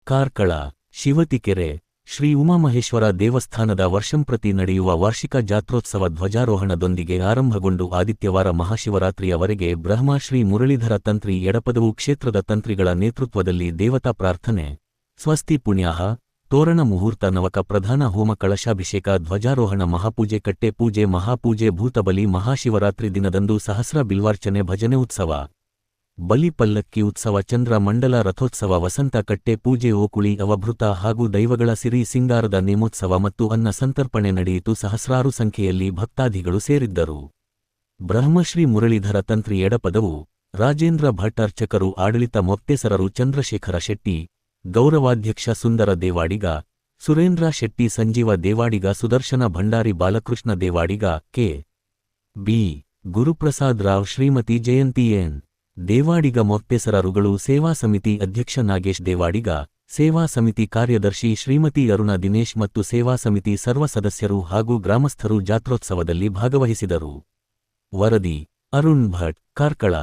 ಕಾರ್ಕಳ ಶಿವತಿಕೆರೆ ಶ್ರೀ ಉಮಾಮಹೇಶ್ವರ ದೇವಸ್ಥಾನದ ವರ್ಷಂಪ್ರತಿ ನಡೆಯುವ ವಾರ್ಷಿಕ ಜಾತ್ರೋತ್ಸವ ಧ್ವಜಾರೋಹಣದೊಂದಿಗೆ ಆರಂಭಗೊಂಡು ಆದಿತ್ಯವಾರ ಮಹಾಶಿವರಾತ್ರಿಯವರೆಗೆ ಬ್ರಹ್ಮಶ್ರೀ ಮುರಳೀಧರ ತಂತ್ರಿ ಎಡಪದವು ಕ್ಷೇತ್ರದ ತಂತ್ರಿಗಳ ನೇತೃತ್ವದಲ್ಲಿ ದೇವತಾ ಪ್ರಾರ್ಥನೆ, ಸ್ವಸ್ತಿ ಪುಣ್ಯಾಹ, ತೋರಣ ಮುಹೂರ್ತ, ನವಕ ಪ್ರಧಾನ ಹೋಮ, ಕಳಶಾಭಿಷೇಕ, ಧ್ವಜಾರೋಹಣ, ಮಹಾಪೂಜೆ, ಕಟ್ಟೆ ಪೂಜೆ, ಮಹಾಪೂಜೆ, ಭೂತಬಲಿ, ಮಹಾಶಿವರಾತ್ರಿ ದಿನದಂದು ಸಹಸ್ರ ಬಿಲ್ವಾರ್ಚನೆ, ಭಜನೆ ಉತ್ಸವ, ಬಲಿ ಪಲ್ಲಕ್ಕಿ ಉತ್ಸವ, ಚಂದ್ರ ಮಂಡಲ ರಥೋತ್ಸವ, ವಸಂತ ಕಟ್ಟೆ ಪೂಜೆ, ಓಕುಳಿ, ಅವಭೃತ ಹಾಗೂ ದೈವಗಳ ಸಿರಿ ಸಿಂಗಾರದ ನೇಮೋತ್ಸವ ಮತ್ತು ಅನ್ನ ಸಂತರ್ಪಣೆ ನಡೆಯಿತು. ಸಹಸ್ರಾರು ಸಂಖ್ಯೆಯಲ್ಲಿ ಭಕ್ತಾದಿಗಳು ಸೇರಿದ್ದರು. ಬ್ರಹ್ಮಶ್ರೀ ಮುರಳೀಧರ ತಂತ್ರಿ ಎಡಪದವು ರಾಜೇಂದ್ರ ಭಟ್, ಅರ್ಚಕರು, ಆಡಳಿತ ಮೊಕ್ತೇಸರರು ಚಂದ್ರಶೇಖರ ಶೆಟ್ಟಿ, ಗೌರವಾಧ್ಯಕ್ಷ ಸುಂದರ ದೇವಾಡಿಗ, ಸುರೇಂದ್ರ ಶೆಟ್ಟಿ, ಸಂಜೀವ ದೇವಾಡಿಗ, ಸುದರ್ಶನ ಭಂಡಾರಿ, ಬಾಲಕೃಷ್ಣ ದೇವಾಡಿಗ, ಕೆ. ಬಿ. ಗುರುಪ್ರಸಾದ್ ರಾವ್, ಶ್ರೀಮತಿ ಜಯಂತಿ ಎನ್. ದೇವಾಡಿಗ, ಮೊಕ್ತೇಸರರುಗಳು, ಸೇವಾ ಸಮಿತಿ ಅಧ್ಯಕ್ಷ ನಾಗೇಶ್ ದೇವಾಡಿಗ, ಸೇವಾ ಸಮಿತಿ ಕಾರ್ಯದರ್ಶಿ ಶ್ರೀಮತಿ ಅರುಣ ದಿನೇಶ್ ಮತ್ತು ಸೇವಾ ಸಮಿತಿ ಸರ್ವ ಸದಸ್ಯರು ಹಾಗೂ ಗ್ರಾಮಸ್ಥರು ಜಾತ್ರೋತ್ಸವದಲ್ಲಿ ಭಾಗವಹಿಸಿದರು. ವರದಿ ಅರುಣ್ ಭಟ್, ಕಾರ್ಕಳ.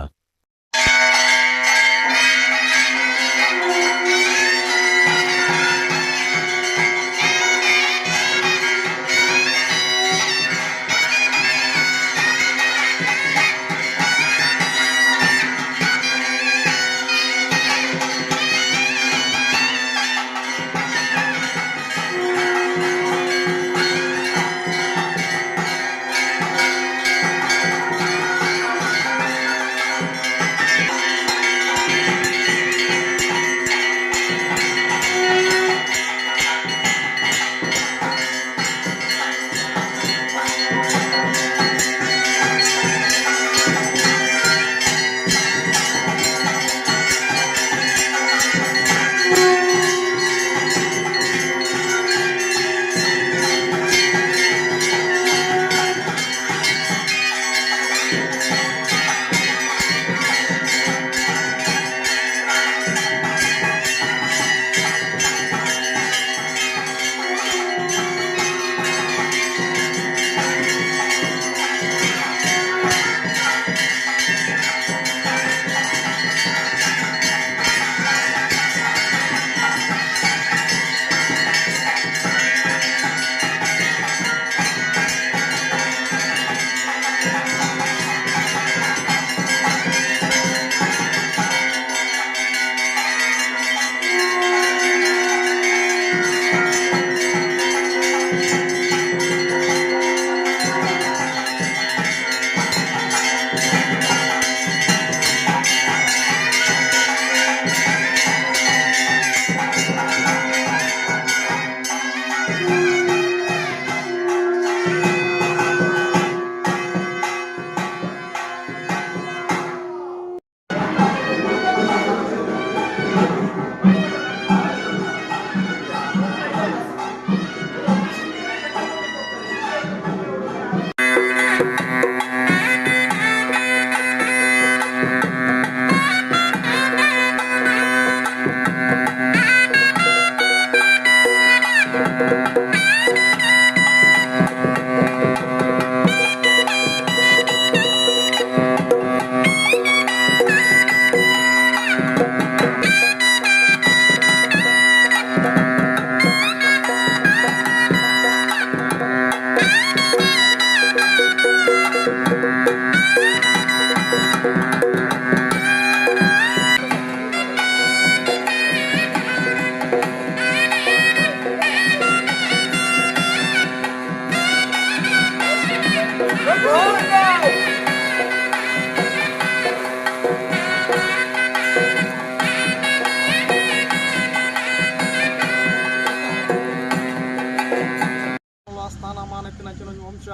ಸ್ಥಾನಮಾನತ್ತಿನ ವಂಶ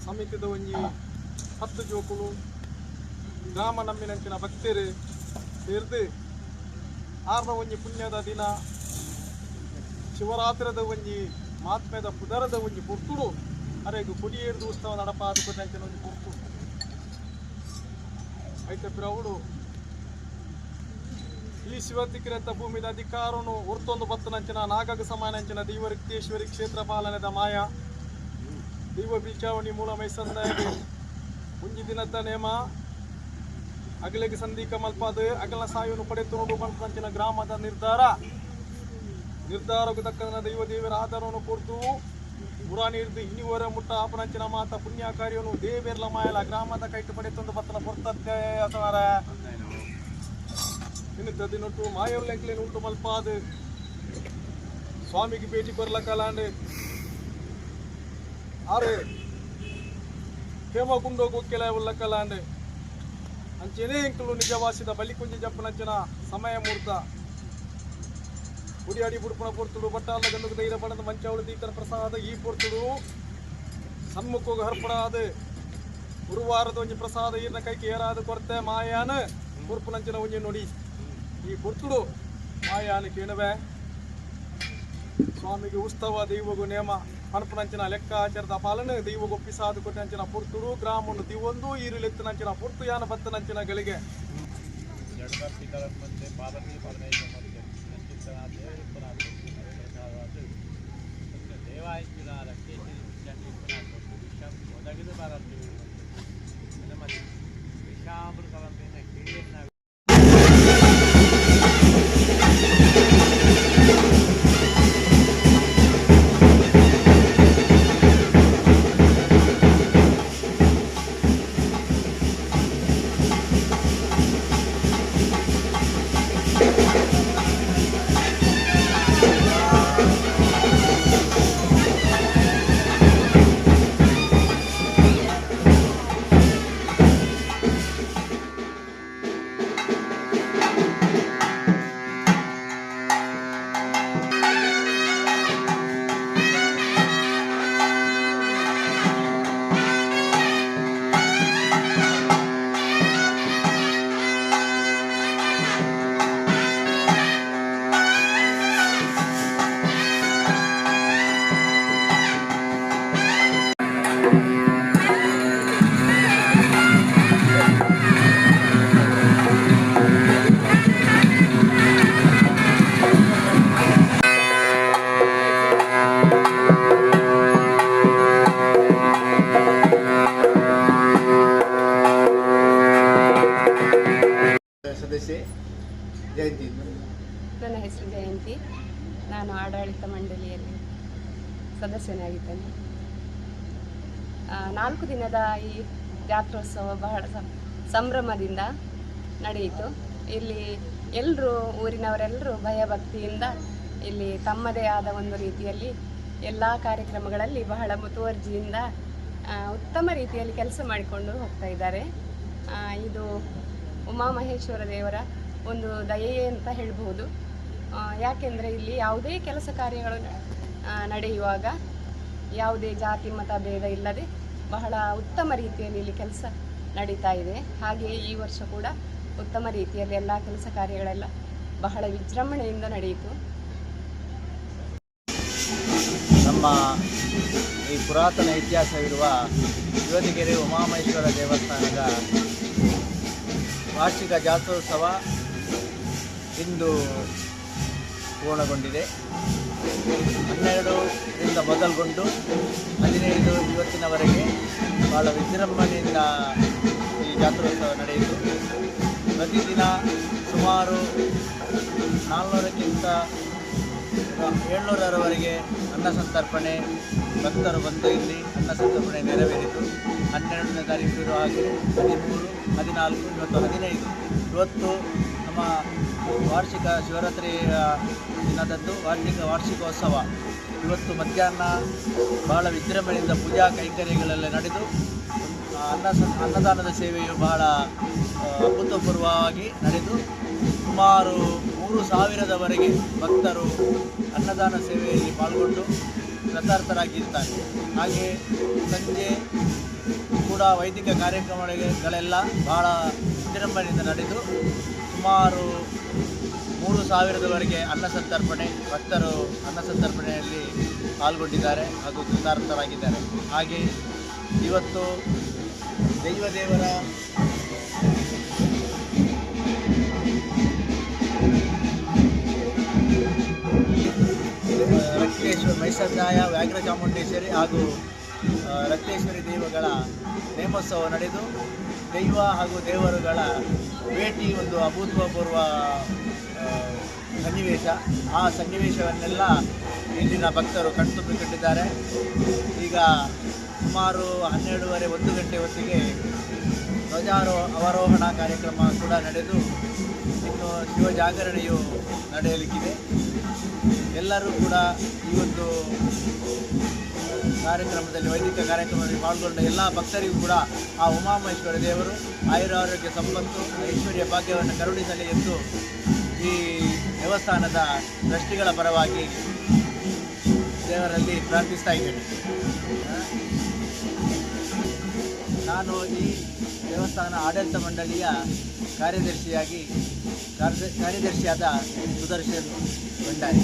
ಸಮಿತಿದ ಒಂಜಿ 10 ಜೋಕುಲು ಗ್ರಾಮ ನಮ್ಮಿನಂಚಿನ ಭಕ್ತರು ಸೇರ್ದು ಆರ್ನ ಒಂಜಿ ಪುಣ್ಯದ ದಿನ ಶಿವರಾತ್ರಿದ ಒಂಜಿ ಮಾತ್ಮೆದ ಪುದರದ ಒಂಜಿ ಪುರ್ತುಡು ಅರೆಗು ಕುಡಿಯೇರ್ದು ಉತ್ಸವ ನಡಪಾದಂಚಿನ ಒಂಜಿ ಪುರ್ತು ಐತೆ ಪ್ರೌಡು ಈ ಶಿವತಿಕ್ರಂತ ಭೂಮಿದ ಅಧಿಕಾರನು ಹೊರ್ತೊಂದು ಬತ್ತನಂಚಿನ ನಾಗಗ ಸಮಾನಂಚಿನ ದೈವರಿಕ್ತೇಶ್ವರಿ ಕ್ಷೇತ್ರ ಪಾಲನೆದ ಮಾಯ ದೈವ ಬೀಚಾವಣಿ ಮೂಲ ಮೈಸಂದಾಗಿ ಒಂಜಿ ದಿನದ ನೇಮ ಅಗಲಿಗೆ ಸಂಧಿಕ ಮಲ್ಪಾದ ಅಗಲ ಸಾಯನ್ನು ಪಡೆದು ನೋಡು ಮಲ್ಪಂಚಿನ ಗ್ರಾಮದ ನಿರ್ಧಾರಕ್ಕೆ ತಕ್ಕಂಥ ದೈವ ದೇವರ ಆಧಾರವನ್ನು ಕೊಡ್ತು ಪುರಾಣ ಹಿಡಿದು ಇನ್ನಿವರೆ ಮುಟ್ಟ ಅಪರಂಚಿನ ಮಾತ ಪುಣ್ಯ ಕಾರ್ಯವನ್ನು ದೇವೇರ್ಲ ಮಾಯಲ ಗ್ರಾಮದ ಕೈಟ್ಟು ಪಡೆತೊಂದು ಬತ್ತನ ಪೊರ್ತತ್ತೆ ಅಸವಾರ ಇನ್ನು ತದಿನೊಟ್ಟು ಮಾಯವ್ಲೆಂಕ್ಲೇನು ಉಂಟು ಮಲ್ಪಾದ ಸ್ವಾಮಿಗೆ ಭೇಟಿ ಬರ್ಲಕ್ಕಲಾಂಡೆ ಆರೆ ಹೇಮಗುಂಡೋ ಗೊಕ್ಕೆಲ ಉಲ್ಲಕ್ಕಲಾಂಡೆ ಅಂಚೆನೇ ಎಂಕಲು ನಿಜವಾಸಿದ ಬಲಿಕುಂಜಿ ಜಪ್ಪನಂಚಿನ ಸಮಯ ಮುಹೂರ್ತ ಉಡಿಯಾಡಿ ಬುಡುಪುಣ ಪೊರ್ತುಡು ಬಟ್ಟಾಲ ಗಂಡುಗ ಧೈರ್ಯ ಪಡೆದ ಮಂಚಾವಳಿ ದೀತನ ಪ್ರಸಾದ ಈ ಪೊರ್ತುಡು ಸನ್ಮುಖೋಗ ಹರ್ಪಡಾದ ಗುರುವಾರದ ಒಂಜಿ ಪ್ರಸಾದ ಈರ್ನ ಕೈಗೆ ಏರಾದ ಕೊರತೆ ಮಾಯಾನ ಪುರ್ಪುನಂಚಿನ ಒಂಜಿ ನುಡಿ ಈ ಪೊರ್ತುಡು ಮಾಯಾನ ಕೇಣವೆ ಸ್ವಾಮಿಗೆ ಉತ್ಸವ ದೈವಗು ನೇಮ ಹಣಪನಂಚಿನ ಲೆಕ್ಕಾಚಾರದ ಪಾಲನೆ ದೈವಗೊಪ್ಪಿಸಾದ ಕೊಟ್ಟಂಚಿನ ಪುರ್ತುಡು ಗ್ರಾಮವನ್ನು ದಿವೊಂದು ಈರುಲೆತ್ತಿನಂಚಿನ ಪುರ್ತು ಯಾನ ಬತ್ತನಂಚಿನ ಗಳಿಗೆ ಸದಸ್ಯೆ ಜಯಂತಿ. ನನ್ನ ಹೆಸರು ಜಯಂತಿ. ನಾನು ಆಡಳಿತ ಮಂಡಳಿಯಲ್ಲಿ ಸದಸ್ಯನಾಗಿದ್ದೇನೆ. 4 ದಿನದ ಈ ಜಾತ್ರೋತ್ಸವ ಬಹಳ ಸಂಭ್ರಮದಿಂದ ನಡೆಯಿತು. ಇಲ್ಲಿ ಎಲ್ಲರೂ ಊರಿನವರೆಲ್ಲರೂ ಭಯಭಕ್ತಿಯಿಂದ ಇಲ್ಲಿ ತಮ್ಮದೇ ಆದ ಒಂದು ರೀತಿಯಲ್ಲಿ ಎಲ್ಲ ಕಾರ್ಯಕ್ರಮಗಳಲ್ಲಿ ಬಹಳ ಮುತುವರ್ಜಿಯಿಂದ ಉತ್ತಮ ರೀತಿಯಲ್ಲಿ ಕೆಲಸ ಮಾಡಿಕೊಂಡು ಹೋಗ್ತಾ ಇದ್ದಾರೆ. ಇದು ಉಮಾಮಹೇಶ್ವರ ದೇವರ ಒಂದು ದಯೆ ಅಂತ ಹೇಳ್ಬೋದು. ಯಾಕೆಂದರೆ ಇಲ್ಲಿ ಯಾವುದೇ ಕೆಲಸ ಕಾರ್ಯಗಳು ನಡೆಯುವಾಗ ಯಾವುದೇ ಜಾತಿ ಮತ ಭೇದ ಇಲ್ಲದೆ ಬಹಳ ಉತ್ತಮ ರೀತಿಯಲ್ಲಿ ಇಲ್ಲಿ ಕೆಲಸ ನಡೀತಾ ಇದೆ. ಹಾಗೆಯೇ ಈ ವರ್ಷ ಕೂಡ ಉತ್ತಮ ರೀತಿಯಲ್ಲಿ ಎಲ್ಲ ಕೆಲಸ ಕಾರ್ಯಗಳೆಲ್ಲ ಬಹಳ ವಿಜೃಂಭಣೆಯಿಂದ ನಡೆಯಿತು. ನಮ್ಮ ಈ ಪುರಾತನ ಇತಿಹಾಸವಿರುವ ಯುವತಿಗೆರೆ ಉಮಾಮಹೇಶ್ವರ ದೇವಸ್ಥಾನದ ವಾರ್ಷಿಕ ಜಾತ್ರೋತ್ಸವ ಇಂದು ಪೂರ್ಣಗೊಂಡಿದೆ. 12ರಿಂದ ಮೊದಲುಗೊಂಡು 15 ಇವತ್ತಿನವರೆಗೆ ಭಾಳ ವಿಜೃಂಭಣೆಯಿಂದ ಈ ಜಾತ್ರೋತ್ಸವ ನಡೆಯಿತು. ಪ್ರತಿದಿನ ಸುಮಾರು 400ಕ್ಕಿಂತ 700ರವರೆಗೆ ಅನ್ನ ಸಂತರ್ಪಣೆ ಭಕ್ತರು ಬಂದು ಇಲ್ಲಿ ಅನ್ನ ಸಂತರ್ಪಣೆ ನೆರವೇರಿತು. 12ನೇ ತಾರೀಕು ಹಾಗೆ 13, 14, ಇವತ್ತು 15. ಇವತ್ತು ನಮ್ಮ ವಾರ್ಷಿಕ ಶಿವರಾತ್ರಿ ದಿನದಂದು ವಾರ್ಷಿಕೋತ್ಸವ ಇವತ್ತು ಮಧ್ಯಾಹ್ನ ಬಹಳ ವಿಜೃಂಭಣೆಯಿಂದ ಪೂಜಾ ಕೈಂಕರ್ಯಗಳೆಲ್ಲ ನಡೆದು ಅನ್ನದಾನದ ಸೇವೆಯು ಬಹಳ ಅಭೂತಪೂರ್ವವಾಗಿ ನಡೆದು ಸುಮಾರು 3,000ರವರೆಗೆ ಭಕ್ತರು ಅನ್ನದಾನ ಸೇವೆಯಲ್ಲಿ ಪಾಲ್ಗೊಂಡು ಕೃತಾರ್ಥರಾಗಿರ್ತಾರೆ. ಹಾಗೆ ಸಂಜೆ ಕೂಡ ವೈದಿಕ ಕಾರ್ಯಕ್ರಮಗಳೆಲ್ಲ ಬಹಳ ವಿಜೃಂಭಣೆಯಿಂದ ನಡೆದು ಸುಮಾರು 3,000ರವರೆಗೆ ಅನ್ನ ಸಂತರ್ಪಣೆ ಭಕ್ತರು ಅನ್ನ ಸಂತರ್ಪಣೆಯಲ್ಲಿ ಪಾಲ್ಗೊಂಡಿದ್ದಾರೆ ಹಾಗೂ ಕೃತಾರ್ಥರಾಗಿದ್ದಾರೆ. ಹಾಗೆ ಇವತ್ತು ದೈವದೇವರ ರಕ್ತೇಶ್ವರಿ ಮೈಸಂದಾಯ ವ್ಯಾಘ್ರ ಚಾಮುಂಡೇಶ್ವರಿ ಹಾಗೂ ರಕ್ತೇಶ್ವರಿ ದೇವಗಳ ನೇಮೋತ್ಸವ ನಡೆದು ದೈವ ಹಾಗೂ ದೇವರುಗಳ ಭೇಟಿ ಒಂದು ಅಭೂತಪೂರ್ವ ಸನ್ನಿವೇಶ. ಆ ಸನ್ನಿವೇಶವನ್ನೆಲ್ಲ ಇಲ್ಲಿನ ಭಕ್ತರು ಕಣ್ತುಂಬಿಕೊಂಡಿದ್ದಾರೆ. ಈಗ ಸುಮಾರು 12:30-1 ಗಂಟೆ ಹೊತ್ತಿಗೆ ಅವರೋಹಣ ಕಾರ್ಯಕ್ರಮ ಕೂಡ ನಡೆದು ಇನ್ನು ಶಿವಜಾಗರಣೆಯು ನಡೆಯಲಿಕ್ಕಿದೆ. ಎಲ್ಲರೂ ಕೂಡ ಈ ಒಂದು ಕಾರ್ಯಕ್ರಮದಲ್ಲಿ, ವೈದಿಕ ಕಾರ್ಯಕ್ರಮದಲ್ಲಿ ಪಾಲ್ಗೊಂಡ ಎಲ್ಲ ಭಕ್ತರಿಗೂ ಕೂಡ ಆ ಉಮಾಮಹೇಶ್ವರ ದೇವರು ಆಯುರಾರೋಗ್ಯ ಸಂಪತ್ತು ಐಶ್ವರ್ಯ ಭಾಗ್ಯವನ್ನು ಕರುಣಿಸಲಿ ಎಂದು ಈ ದೇವಸ್ಥಾನದ ಟ್ರಸ್ಟಿಗಳ ಪರವಾಗಿ ದೇವರಲ್ಲಿ ಪ್ರಾರ್ಥಿಸ್ತಾ ಇದ್ದೇನೆ. ನಾನು ಈ ದೇವಸ್ಥಾನ ಆಡಳಿತ ಮಂಡಳಿಯ ಕಾರ್ಯದರ್ಶಿಯಾದ ಸುದರ್ಶನ್ ಭಂಡಾರಿ.